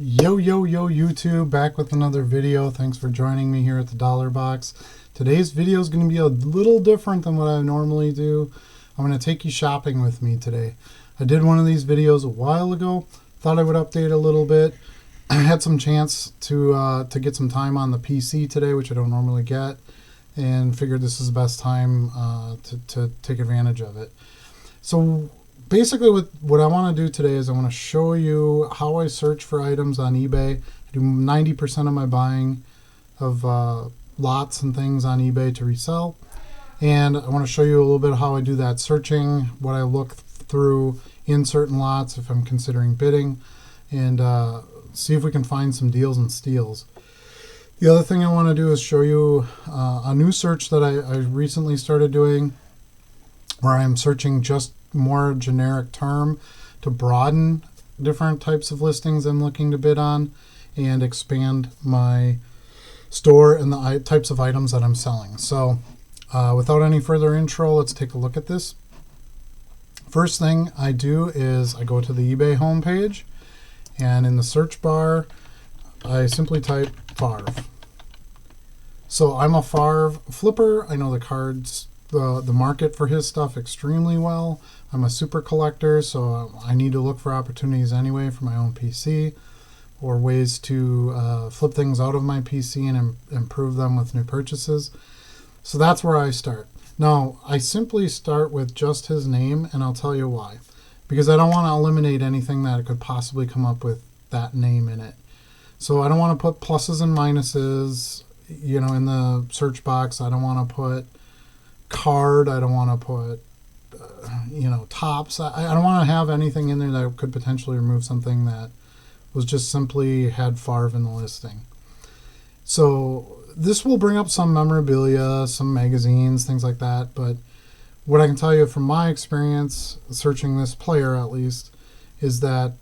Yo YouTube, back with another video. Thanks for joining me here at the Dollar Box. Today's video is going to be a little different than what I normally do. I'm going to take you shopping with me today. I did one of these videos a while ago. Thought I would update a little bit. I had some chance to get some time on the PC today, which I don't normally get, and figured this is the best time to take advantage of it. So basically what I want to do today is I want to show you how I search for items on eBay. I do 90% of my buying of lots and things on eBay to resell. And I want to show you a little bit how I do that searching, what I look through in certain lots if I'm considering bidding, and see if we can find some deals and steals. The other thing I want to do is show you a new search that I recently started doing, where I'm searching just more generic term to broaden different types of listings I'm looking to bid on and expand my store and the types of items that I'm selling. So without any further intro, let's take a look at this. First thing I do is I go to the eBay homepage, and in the search bar I simply type Favre. So I'm a Favre flipper. I know the cards, the market for his stuff extremely well. I'm a super collector, so I need to look for opportunities anyway for my own PC, or ways to flip things out of my PC and improve them with new purchases. So that's where I start. Now, I simply start with just his name, and I'll tell you why. Because I don't want to eliminate anything that could possibly come up with that name in it. So I don't want to put pluses and minuses, in the search box. I don't want to put card. I don't want to put tops. I don't want to have anything in there that could potentially remove something that was just simply had Favre in the listing. So this will bring up some memorabilia, some magazines, things like that. But what I can tell you from my experience searching this player, at least, is that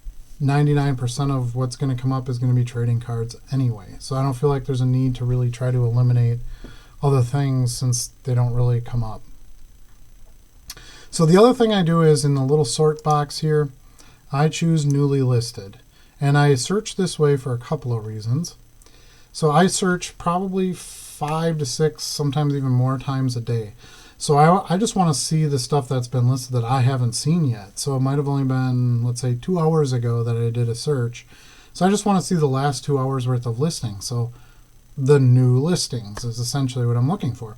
99% of what's going to come up is going to be trading cards anyway. So I don't feel like there's a need to really try to eliminate other things since they don't really come up. So the other thing I do is in the little sort box here, I choose newly listed. And I search this way for a couple of reasons. So I search probably 5 to 6, sometimes even more times a day. So I just want to see the stuff that's been listed that I haven't seen yet. So it might have only been, let's say, 2 hours ago that I did a search. So I just want to see the last 2 hours worth of listings. So the new listings is essentially what I'm looking for.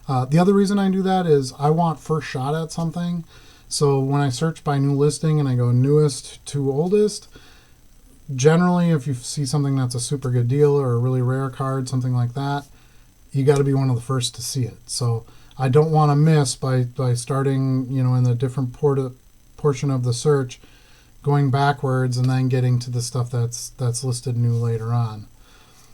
The other reason I do that is I want first shot at something. So when I search by new listing and I go newest to oldest, generally if you see something that's a super good deal or a really rare card, something like that, you got to be one of the first to see it. So I don't want to miss by starting, in the different portion of the search, going backwards and then getting to the stuff that's listed new later on.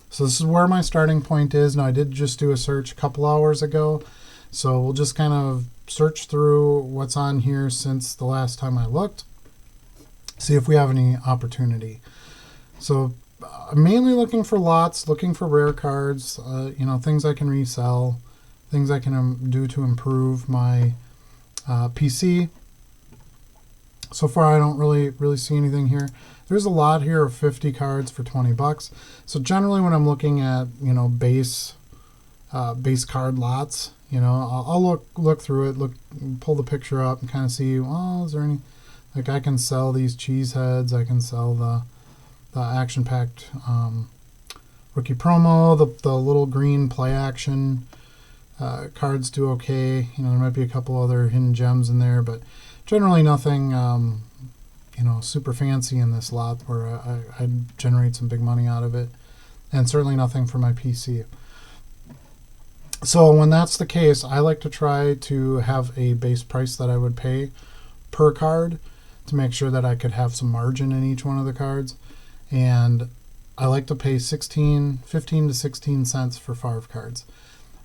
So this is where my starting point is. Now I did just do a search a couple hours ago, so we'll just kind of search through what's on here since the last time I looked, see if we have any opportunity. So I'm mainly looking for lots, looking for rare cards, things I can resell, things I can do to improve my PC. So far I don't really see anything here. There's a lot here of 50 cards for 20 bucks. So generally when I'm looking at, base card lots, I'll look through it, pull the picture up and kind of see, well, is there any, like I can sell these cheese heads, I can sell the action-packed rookie promo, the little green play action cards do okay. There might be a couple other hidden gems in there, but generally nothing super fancy in this lot where I generate some big money out of it, and certainly nothing for my PC. So when that's the case, I like to try to have a base price that I would pay per card to make sure that I could have some margin in each one of the cards. And I like to pay 15 to 16 cents for Favre cards.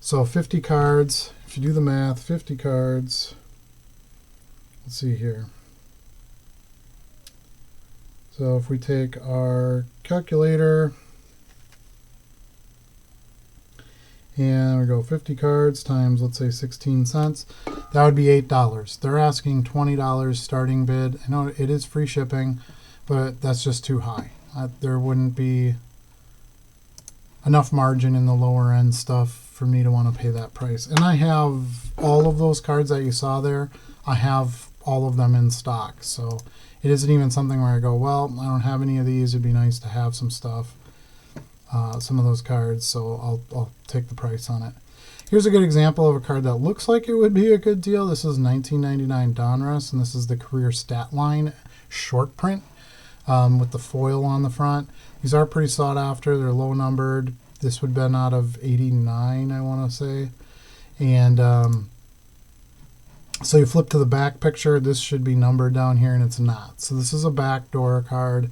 So 50 cards, if you do the math, 50 cards, let's see here. So if we take our calculator and we go 50 cards times, let's say 16 cents, that would be $8. They're asking $20 starting bid. I know it is free shipping, but that's just too high. there wouldn't be enough margin in the lower end stuff for me to want to pay that price. And I have all of those cards that you saw there. I have all of them in stock, so it isn't even something where I go, well, I don't have any of these, it'd be nice to have some stuff, some of those cards, so I'll take the price on it. Here's a good example of a card that looks like it would be a good deal. This is 1999 Donruss, and this is the Career Stat Line short print with the foil on the front. These are pretty sought after. They're low numbered. This would have been out of 89, I want to say. And so you flip to the back picture. This should be numbered down here, and it's not. So this is a backdoor card.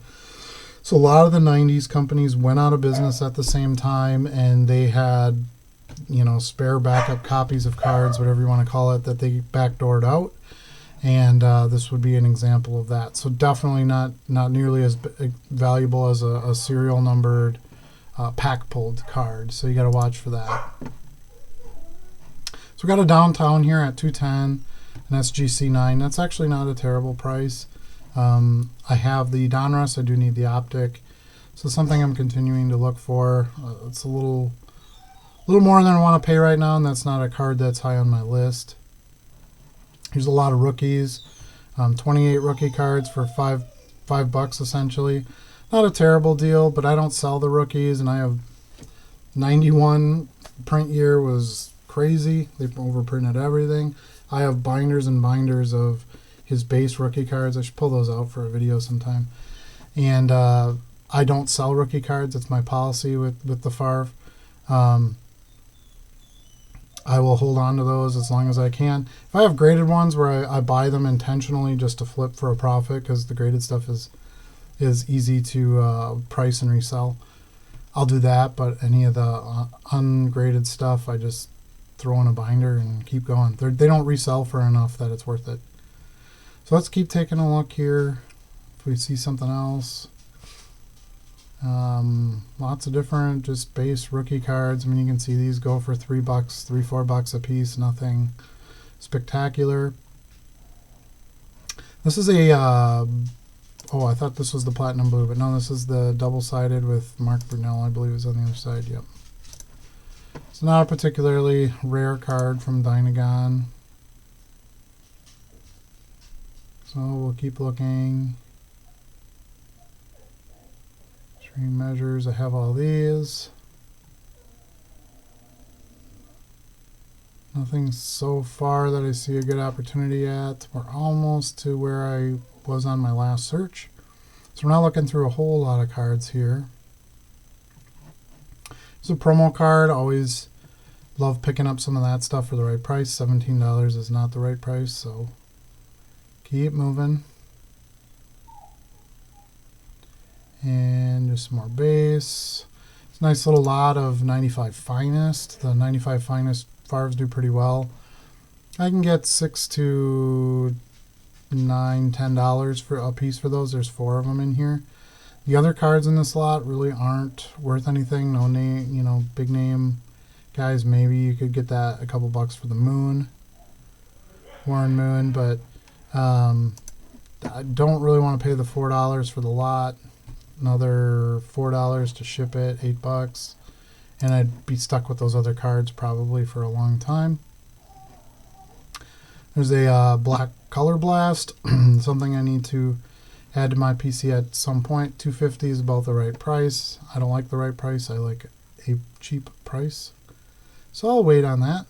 So a lot of the 90s companies went out of business at the same time, and they had, you know, spare backup copies of cards, whatever you want to call it, that they backdoored out. And this would be an example of that. So definitely not nearly as valuable as a serial numbered pack pulled card. So you got to watch for that. So we got a downtown here at 210, an SGC9. That's actually not a terrible price. I have the Donruss. I do need the optic. So something I'm continuing to look for. It's a little more than I want to pay right now, and that's not a card that's high on my list. Here's a lot of rookies. 28 rookie cards for $5 essentially. Not a terrible deal, but I don't sell the rookies, and I have 91 print year was crazy. They overprinted everything. I have binders and binders of his base rookie cards. I should pull those out for a video sometime. And I don't sell rookie cards. It's my policy with the Favre. I will hold on to those as long as I can. If I have graded ones where I buy them intentionally just to flip for a profit, because the graded stuff is easy to price and resell, I'll do that. But any of the ungraded stuff, I just throw in a binder and keep going. They don't resell for enough that it's worth it. So let's keep taking a look here. If we see something else. Lots of different just base rookie cards. I mean, you can see these go for $3, $4 a piece. Nothing spectacular. This is a oh, I thought this was the platinum blue, but no, this is the double-sided with Mark Brunell, I believe, is on the other side. Yep. It's not a particularly rare card from Dynagon, so we'll keep looking. Screen measures, I have all these. Nothing so far that I see a good opportunity at. We're almost to where I was on my last search. So we're not looking through a whole lot of cards here. It's a promo card. Always love picking up some of that stuff for the right price. $17 is not the right price, so keep moving. And just some more base. It's a nice little lot of 95 Finest. The 95 Finest Favres do pretty well. I can get $6 to $9, $10 for a piece for those. There's 4 of them in here. The other cards in this lot really aren't worth anything. No name, you know, big name guys. Maybe you could get that a couple bucks for the Moon, Warren Moon, but I don't really want to pay the $4 for the lot. Another $4 to ship it, $8, and I'd be stuck with those other cards probably for a long time. There's a black Color Blast, something I need to add to my PC at some point. $250 is about the right price. I don't like the right price. I like a cheap price. So I'll wait on that.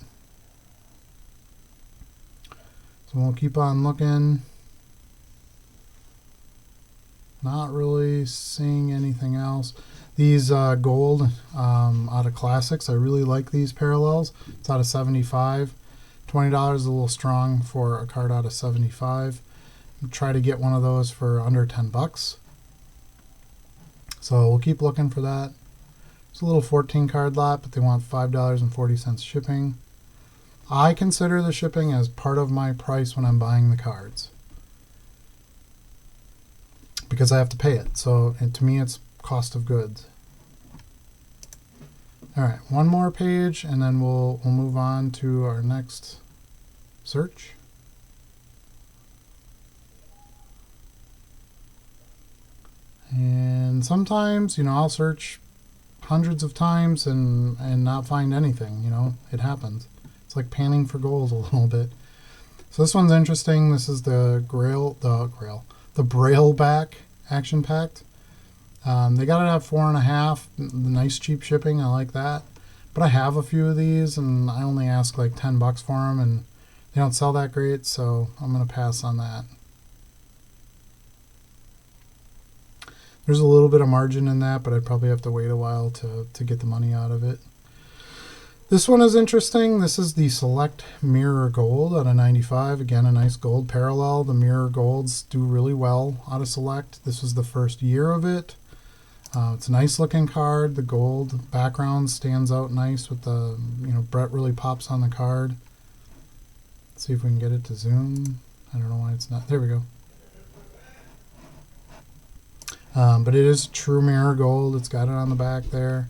So we'll keep on looking. Not really seeing anything else. These gold out of Classics, I really like these parallels. It's out of 75. $20 is a little strong for a card out of 75. Try to get one of those for under 10 bucks. So we'll keep looking for that. It's a little 14 card lot, but they want $5.40 shipping. I consider the shipping as part of my price when I'm buying the cards, because I have to pay it. So to me, it's cost of goods. All right, one more page, and then we'll move on to our next search. And And sometimes, you know, I'll search hundreds of times and not find anything. You know, it happens. It's like panning for gold a little bit. So this one's interesting. This is the Braille back action packed. They got it at 4.5. Nice cheap shipping. I like that. But I have a few of these, and I only ask like $10 for them, and they don't sell that great, so I'm going to pass on that. There's a little bit of margin in that, but I'd probably have to wait a while to get the money out of it. This one is interesting. This is the Select Mirror Gold out of 95. Again, a nice gold parallel. The Mirror Golds do really well out of Select. This was the first year of it. It's a nice looking card. The gold background stands out nice with the, you know, Brett really pops on the card. Let's see if we can get it to zoom. I don't know why it's not. There we go. But it is true mirror gold. It's got it on the back there.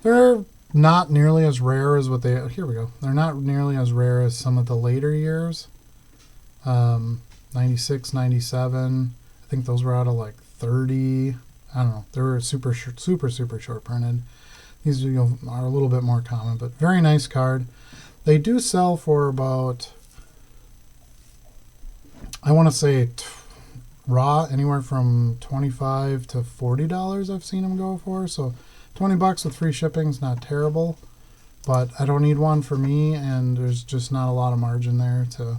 They're not nearly as rare as what they, here we go. They're not nearly as rare as some of the later years. 96, 97. I think those were out of like 30. I don't know. They were super short printed. These, you know, are a little bit more common, but very nice card. They do sell for about, I want to say raw, anywhere from $25 to $40 I've seen them go for. So $20 with free shipping is not terrible, but I don't need one for me, and there's just not a lot of margin there to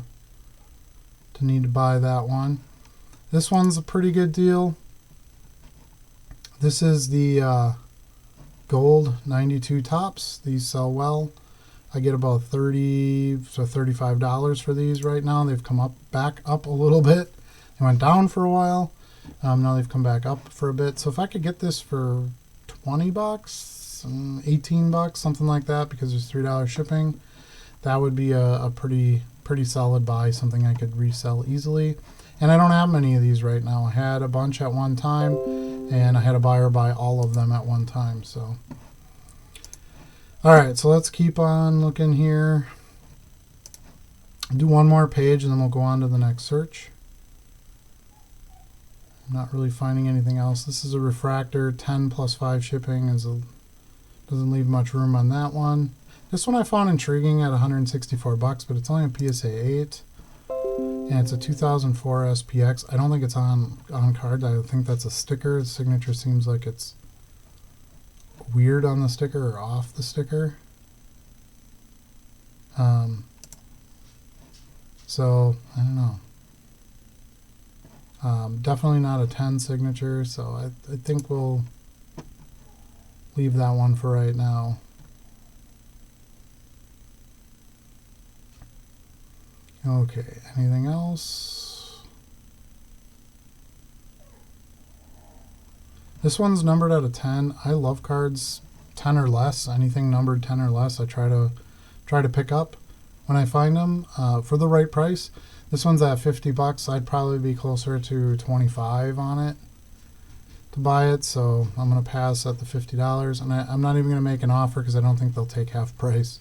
need to buy that one. This one's a pretty good deal. This is the gold 92 tops. These sell well. I get about $30 to $35 for these right now. They've come back up a little bit. They went down for a while. Now they've come back up for a bit. So if I could get this for $20, $18, something like that, because there's $3 shipping, that would be a pretty solid buy, something I could resell easily. And I don't have many of these right now. I had a bunch at one time, and I had a buyer buy all of them at one time. So, all right, so let's keep on looking here. Do one more page, and then we'll go on to the next search. I'm not really finding anything else. This is a refractor, 10 plus 5 shipping. Doesn't leave much room on that one. This one I found intriguing at $164, but it's only a PSA 8. And it's a 2004 SPX. I don't think it's on card. I think that's a sticker. The signature seems like it's weird on the sticker or off the sticker. So, I don't know. Definitely not a 10 signature, so I think we'll leave that one for right now. Okay, anything else? This one's numbered out of 10. I love cards 10 or less. Anything numbered 10 or less, I try to pick up when I find them for the right price. This one's at $50. I'd probably be closer to 25 on it to buy it, so I'm going to pass at the $50. And I'm not even going to make an offer because I don't think they'll take half price.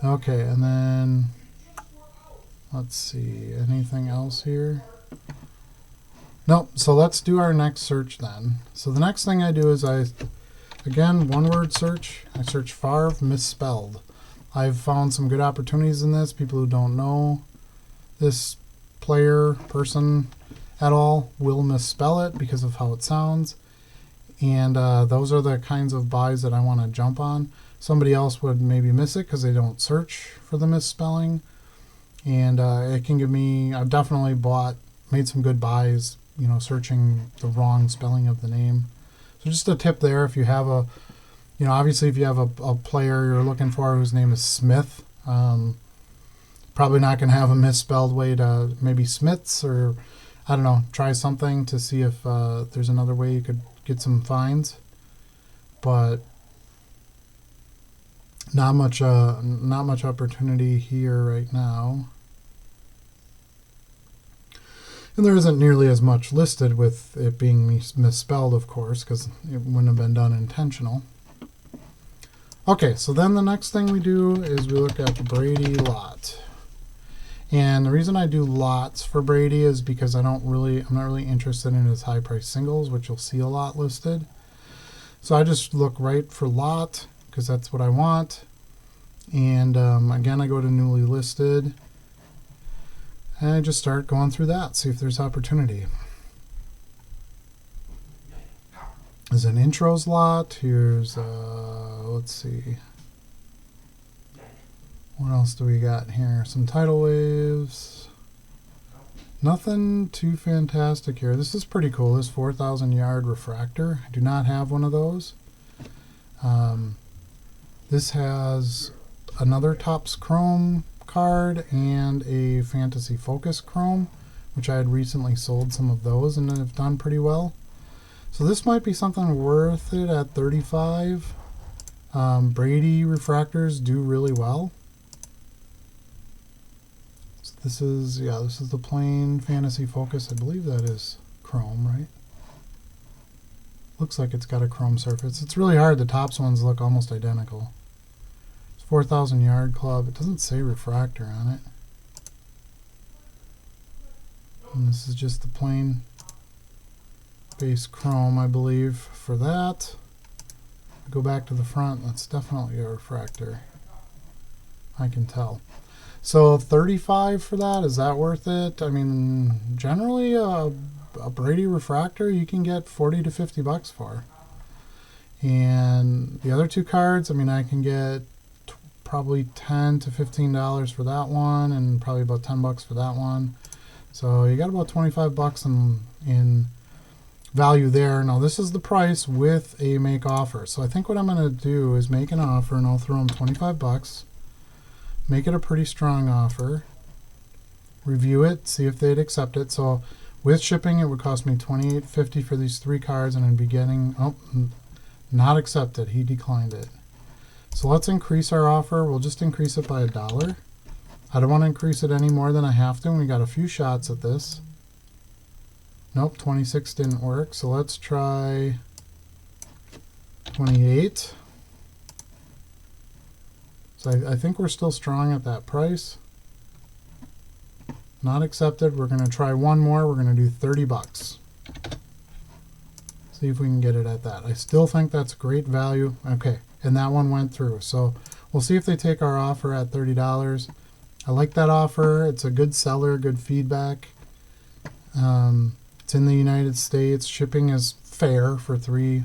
Okay, and then let's see, anything else here? Nope, so let's do our next search then. So the next thing I do is again, one word search. I search Favre misspelled. I've found some good opportunities in this. People who don't know this person at all will misspell it because of how it sounds. And those are the kinds of buys that I want to jump on. Somebody else would maybe miss it because they don't search for the misspelling. And it can give me, I've definitely made some good buys, you know, searching the wrong spelling of the name. So just a tip there, if you have obviously if you have a player you're looking for whose name is Smith, probably not going to have a misspelled way to maybe Smiths, or I don't know, try something to see if there's another way you could get some finds. But not much opportunity here right now. And there isn't nearly as much listed with it being misspelled, of course, because it wouldn't have been done intentional. Okay, so then the next thing we do is we look at the Brady lot. And the reason I do lots for Brady is because I'm not really interested in his high price singles, which you'll see a lot listed. So I just look right for lot because that's what I want. And again, I go to newly listed and I just start going through that, see if there's opportunity. There's an intros lot. Here's, let's see. What else do we got here? Some tidal waves. Nothing too fantastic here. This is pretty cool. This 4,000 yard refractor. I do not have one of those. This has another Topps Chrome card and a Fantasy Focus Chrome, which I had recently sold some of those and have done pretty well. So this might be something worth it at 35. Brady refractors do really well. So this is the plain Fantasy Focus. I believe that is chrome, right? Looks like it's got a chrome surface. It's really hard. The Topps ones look almost identical. It's 4,000 yard club. It doesn't say refractor on it. And this is just the plain base chrome, I believe, for that. Go back to the front. That's definitely a refractor. I can tell. So 35 for that, is that worth it? I mean, generally a Brady refractor you can get 40 to 50 bucks for. And the other two cards, I mean, I can get probably $10 to $15 for that one and probably about 10 bucks for that one. So you got about 25 bucks in value there. Now this is the price with a make offer. So I think what I'm going to do is make an offer and I'll throw them 25 bucks. Make it a pretty strong offer. Review it, see if they'd accept it. So with shipping it would cost me $28.50 for these three cards and I'd be getting, oh, not accepted. He declined it. So let's increase our offer. We'll just increase it by $1. I don't want to increase it any more than I have to. And we got a few shots at this. Nope, 26 didn't work. So let's try 28. So I think we're still strong at that price. Not accepted. We're going to try one more. We're going to do 30 bucks. See if we can get it at that. I still think that's great value. Okay, and that one went through. So we'll see if they take our offer at $30. I like that offer. It's a good seller, good feedback. It's in the United States. Shipping is fair for three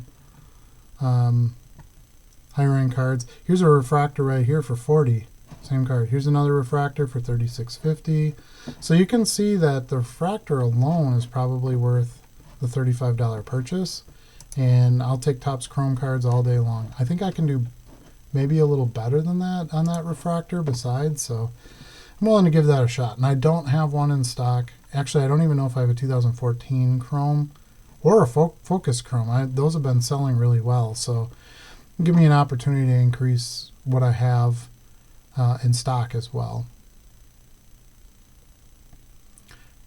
high-rank cards. Here's a refractor right here for 40. Same card. Here's another refractor for $36.50. So you can see that the refractor alone is probably worth the $35 purchase. And I'll take Topps Chrome cards all day long. I think I can do maybe a little better than that on that refractor besides. So I'm willing to give that a shot. And I don't have one in stock. Actually, I don't even know if I have a 2014 Chrome or a Focus Chrome. Those have been selling really well. So give me an opportunity to increase what I have in stock as well.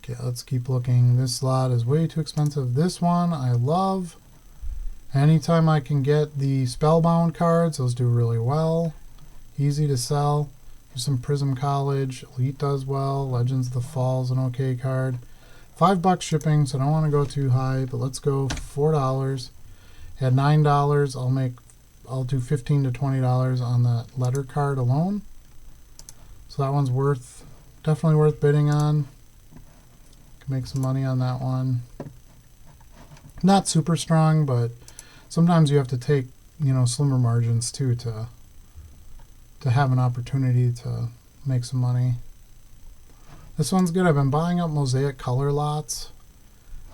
Okay, let's keep looking. This lot is way too expensive. This one I love. Anytime I can get the Spellbound cards, those do really well. Easy to sell. There's some Prism College. Elite does well. Legends of the Fall is an okay card. $5 shipping, so I don't want to go too high, but let's go $4. At $9, I'll do $15 to $20 on that letter card alone. So that one's definitely worth bidding on. Can make some money on that one. Not super strong, but sometimes you have to take, slimmer margins too to have an opportunity to make some money. This one's good. I've been buying up mosaic color lots.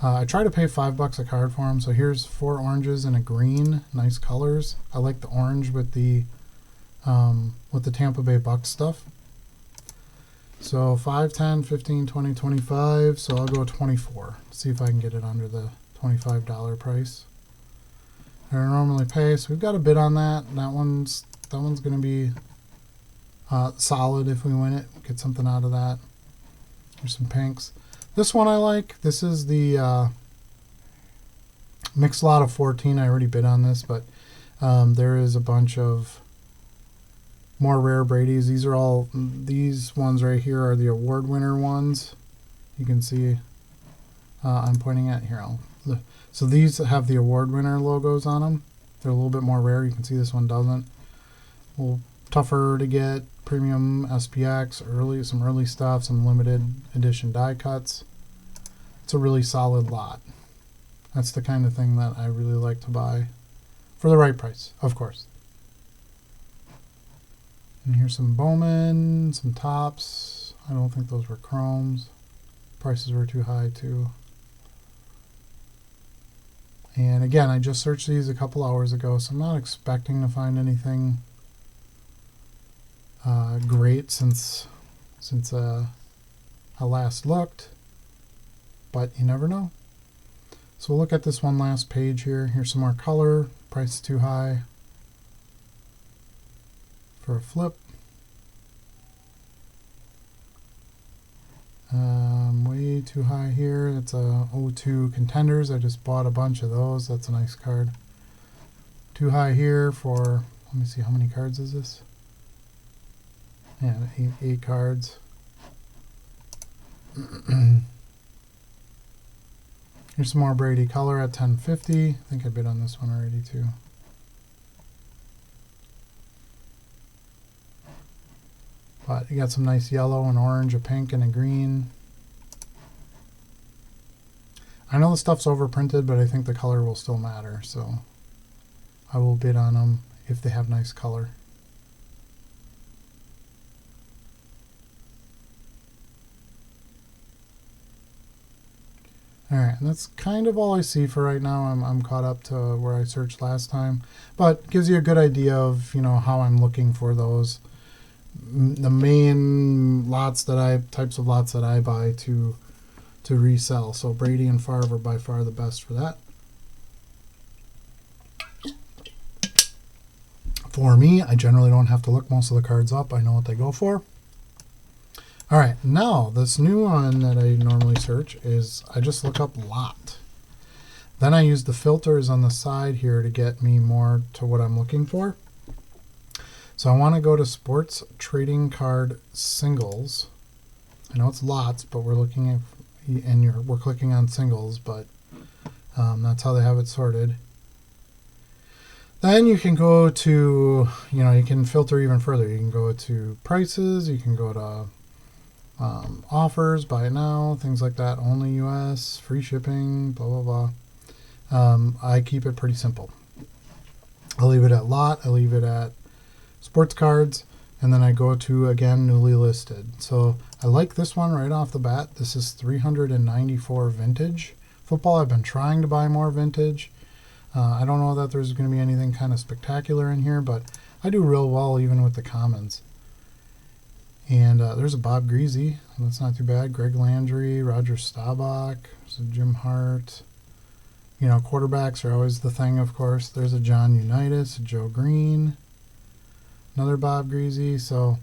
I try to pay $5 a card for them. So here's 4 oranges and a green. Nice colors. I like the orange with the Tampa Bay Bucks stuff. So 5, 10, 15, 20, 25. So I'll go 24. See if I can get it under the $25 price I normally pay. So we've got a bid on that. That one's going to be solid if we win it. Get something out of that. There's some pinks. This one I like. This is the mixed lot of 14. I already bid on this, but there is a bunch of More rare Brady's. These are all, these ones right here are the award winner ones. You can see I'm pointing at here. So these have the award winner logos on them. They're a little bit more rare. You can see this one doesn't. A little tougher to get. Premium SPX, some early stuff, some limited edition die cuts. It's a really solid lot. That's the kind of thing that I really like to buy for the right price, of course. And here's some Bowman, some tops. I don't think those were chromes. Prices were too high too. And again, I just searched these a couple hours ago, so I'm not expecting to find anything great since I last looked, but you never know. So we'll look at this one last page here. Here's some more color. Price is too high for a flip. Way too high here. It's a 02 Contenders. I just bought a bunch of those. That's a nice card. Too high here for, let me see, how many cards is this? Yeah, eight cards. Here's some more Brady color at 1050. I think I bid on this one already too. But you got some nice yellow and orange, a pink and a green. I know the stuff's overprinted, but I think the color will still matter, so I will bid on them if they have nice color. Alright, and that's kind of all I see for right now. I'm caught up to where I searched last time, but gives you a good idea of, you know, how I'm looking for those. The main lots that types of lots that I buy to resell. So Brady and Favre are by far the best for that. For me, I generally don't have to look most of the cards up. I know what they go for. All right, now this new one that I normally search is I just look up lot. Then I use the filters on the side here to get me more to what I'm looking for. So I want to go to sports trading card singles. I know it's lots, but we're looking at, and we're clicking on singles, but that's how they have it sorted. Then you can go to, you know, you can filter even further. You can go to prices, you can go to offers, buy now, things like that, only US, free shipping, blah, blah, blah. I keep it pretty simple. I leave it at lot, I leave it at sports cards, and then I go to, again, newly listed. So I like this one right off the bat. This is 394 vintage football. I've been trying to buy more vintage. I don't know that there's going to be anything kind of spectacular in here, but I do real well even with the commons. And there's a Bob Greasy. That's not too bad. Greg Landry, Roger Staubach, there's a Jim Hart. You know, quarterbacks are always the thing, of course. There's a John Unitas, a Joe Green, another Bob Greasy. So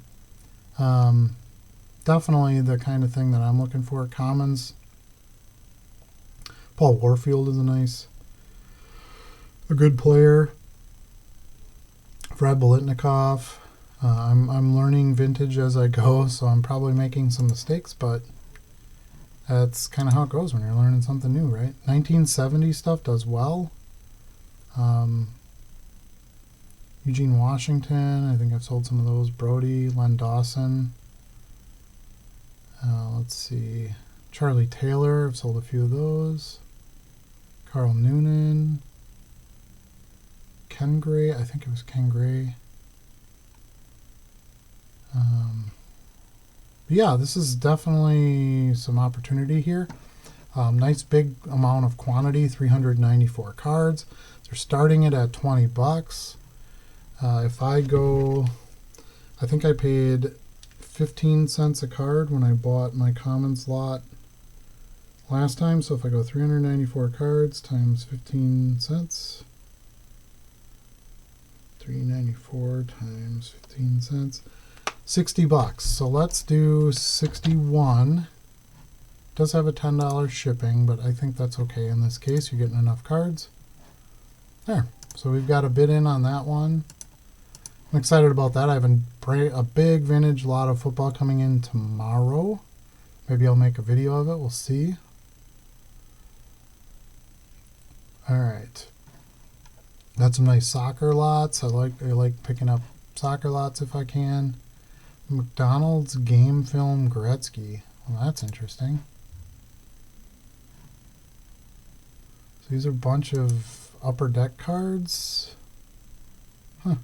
definitely the kind of thing that I'm looking for. Commons. Paul Warfield is a good player. Fred Bolitnikoff. I'm learning vintage as I go, so I'm probably making some mistakes, but that's kind of how it goes when you're learning something new, right? 1970 stuff does well. Eugene Washington, I think I've sold some of those. Brody, Len Dawson. Let's see. Charlie Taylor, I've sold a few of those. Carl Noonan. Ken Gray, I think it was Ken Gray. Yeah, this is definitely some opportunity here. Nice big amount of quantity, 394 cards. They're starting it at 20 bucks. If I go, I think I paid 15 cents a card when I bought my commons lot last time. So if I go 394 cards times 15 cents, 394 times 15 cents, 60 bucks. So let's do 61. Does have a $10 shipping, but I think that's okay in this case. You're getting enough cards. There. So we've got a bid in on that one. I'm excited about that. I have a big vintage lot of football coming in tomorrow. Maybe I'll make a video of it. We'll see. All right. Got some nice soccer lots. I like picking up soccer lots if I can. McDonald's game film Gretzky. Well, that's interesting. So these are a bunch of upper deck cards. Huh.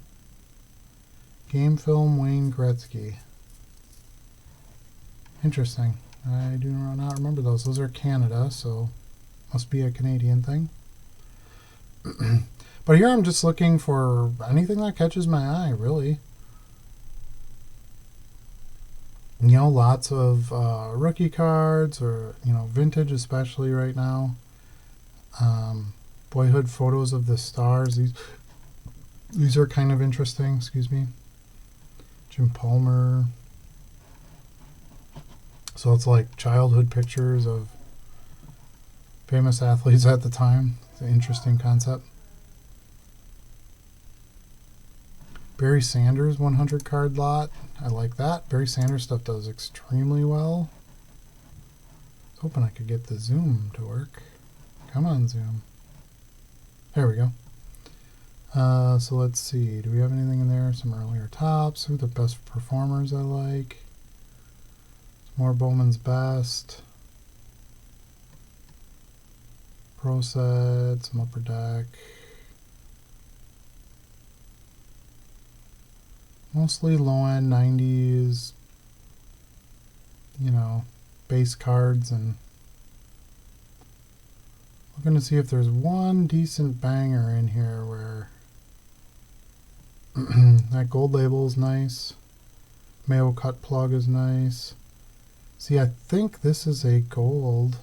Game film Wayne Gretzky. Interesting. I do not remember those. Those are Canada, so must be a Canadian thing. But here I'm just looking for anything that catches my eye, really. You know, lots of rookie cards, or, you know, vintage especially right now. Boyhood photos of the stars. These are kind of interesting. Excuse me. Jim Palmer. So it's like childhood pictures of famous athletes at the time. It's an interesting concept. Barry Sanders 100 card lot. I like that. Barry Sanders stuff does extremely well. I was hoping I could get the zoom to work. Come on, zoom. There we go. So let's see. Do we have anything in there? Some earlier tops. Who are the best performers I like? More Bowman's Best. Pro set. Some upper deck. Mostly low-end 90s, you know, base cards, and looking to see if there's one decent banger in here where that gold label is nice. Mayo cut plug is nice. See, I think this is a gold.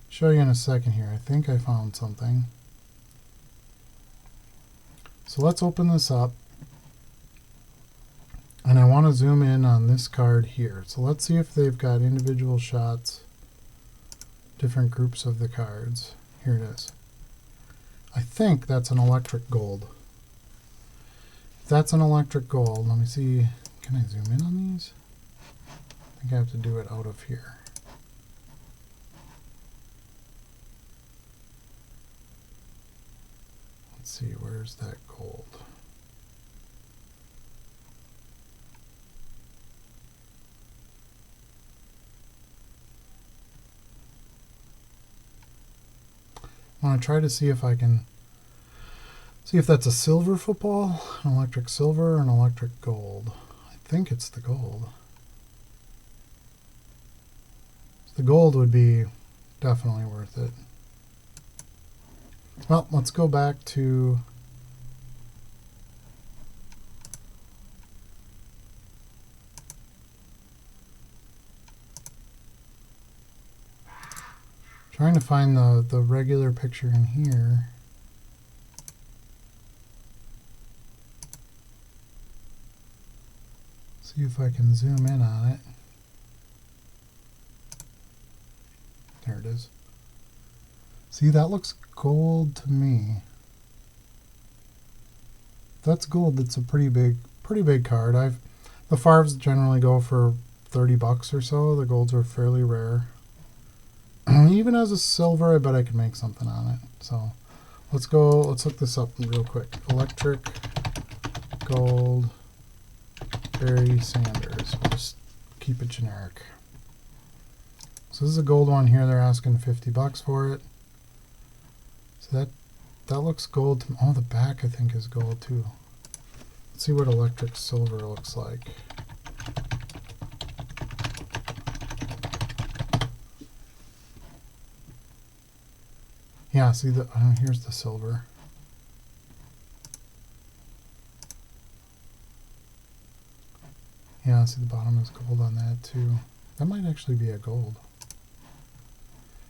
Show you in a second here. I think I found something. So let's open this up. And I want to zoom in on this card here. So let's see if they've got individual shots, different groups of the cards. Here it is. I think that's an electric gold. If that's an electric gold, let me see. Can I zoom in on these? I think I have to do it out of here. Let's see, where's that gold? I want to try to see if I can see if that's a silver football, an electric silver, or an electric gold. I think it's the gold. The gold would be definitely worth it. Well, let's go back to trying to find the regular picture in here. See if I can zoom in on it. There it is. See, that looks gold to me. If that's gold, that's a pretty big card. The Favres generally go for 30 bucks or so. The golds are fairly rare. Even as a silver, I bet I could make something on it. So let's look this up real quick. Electric gold Barry Sanders. We'll just keep it generic. So this is a gold one here. They're asking 50 bucks for it. So that looks gold to me. Oh, the back I think is gold too. Let's see what electric silver looks like. Yeah, see here's the silver. Yeah, see the bottom is gold on that too. That might actually be a gold.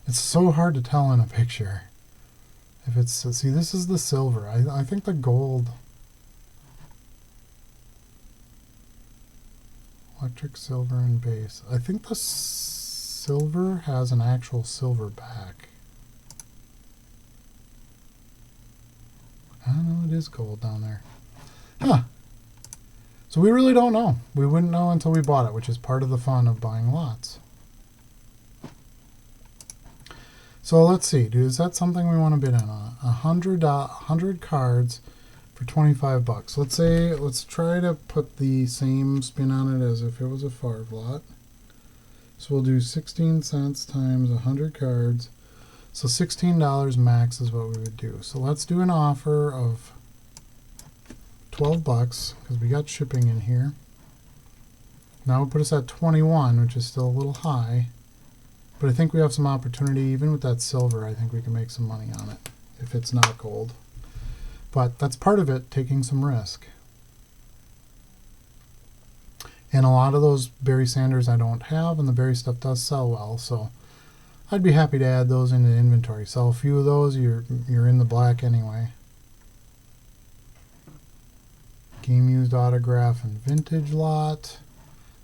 It's so hard to tell in a picture. If it's, see, this is the silver. I think the gold. Electric silver and base. I think the silver has an actual silver back. I don't know, it is gold down there. Huh. So we really don't know. We wouldn't know until we bought it, which is part of the fun of buying lots. So let's see, is that something we want to bid in on? 100 cards for 25 bucks. Let's try to put the same spin on it as if it was a Favre lot. So we'll do 16 cents times 100 cards. So $16 max is what we would do. So let's do an offer of 12 bucks because we got shipping in here. Now we'll put us at 21, which is still a little high. But I think we have some opportunity. Even with that silver, I think we can make some money on it if it's not gold. But that's part of it, taking some risk. And a lot of those Barry Sanders I don't have, and the Barry stuff does sell well. So I'd be happy to add those into inventory. Sell a few of those, you're in the black anyway. Game used autograph and vintage lot.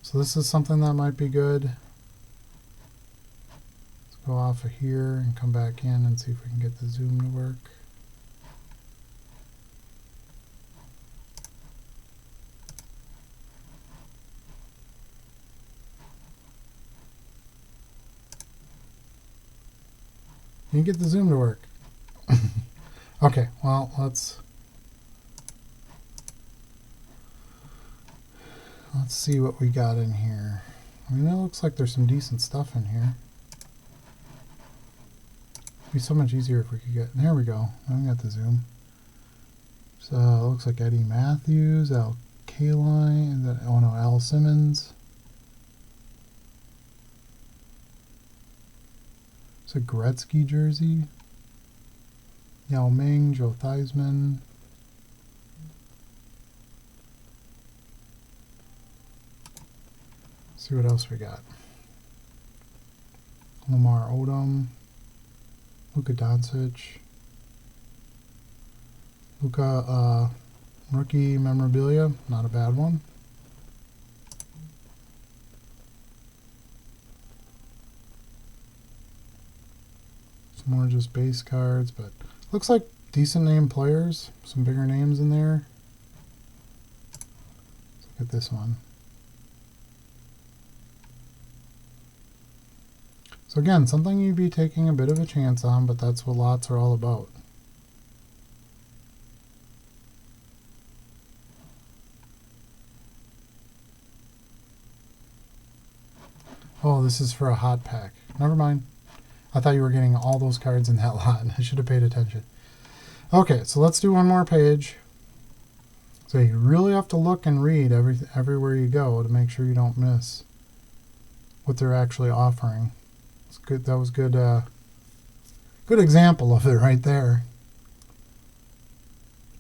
So this is something that might be good. Go off of here and come back in and see if we can get the zoom to work. You get the zoom to work. Okay, well, let's see what we got in here. I mean, it looks like there's some decent stuff in here. It'd be so much easier if we could get, there we go, I got the zoom. So it looks like Eddie Matthews, Al Kaline, oh no, Al Simmons. It's a Gretzky jersey. Yao Ming, Joe Theismann. See what else we got. Lamar Odom. Luka Doncic. Luka, rookie memorabilia, not a bad one. Some more just base cards, but looks like decent name players. Some bigger names in there. Let's look at this one. So again, something you'd be taking a bit of a chance on, but that's what lots are all about. Oh, this is for a hot pack. Never mind. I thought you were getting all those cards in that lot. I should have paid attention. Okay, so let's do one more page. So you really have to look and read everywhere you go to make sure you don't miss what they're actually offering. It's good. That was good. Good example of it right there.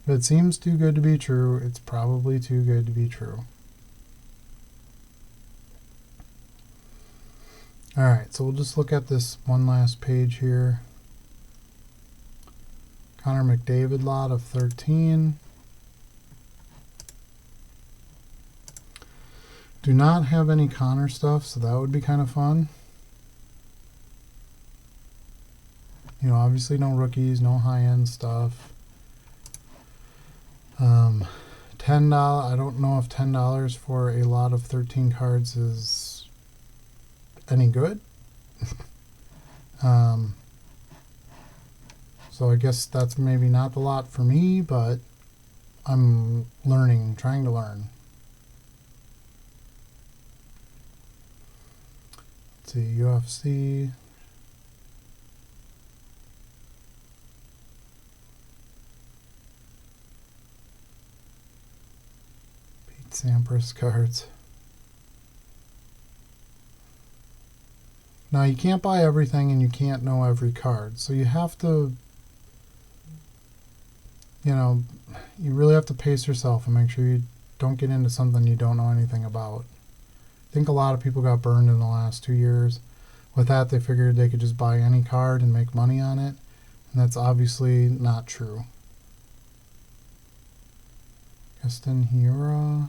If it seems too good to be true, it's probably too good to be true. Alright, so we'll just look at this one last page here. Connor McDavid lot of 13. Do not have any Connor stuff, so that would be kind of fun. You know, obviously no rookies, no high-end stuff. $10. I don't know if $10 for a lot of 13 cards is any good. So I guess that's maybe not the lot for me, but I'm learning, trying to learn. Let's see, UFC. Pete Sampras cards. Now you can't buy everything and you can't know every card, so you have to, you know, you really have to pace yourself and make sure you don't get into something you don't know anything about. I think a lot of people got burned in the last 2 years. With that, they figured they could just buy any card and make money on it, and that's obviously not true. Justin Hiura.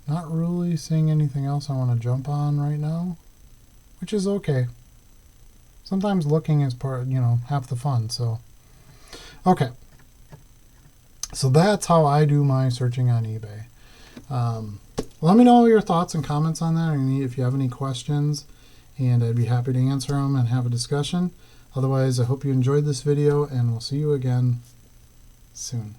Not really seeing anything else I want to jump on right now, which is okay. Sometimes looking is part, you know, half the fun, so. Okay. So that's how I do my searching on eBay. Let me know your thoughts and comments on that, and if you have any questions, and I'd be happy to answer them and have a discussion. Otherwise, I hope you enjoyed this video, and we'll see you again soon.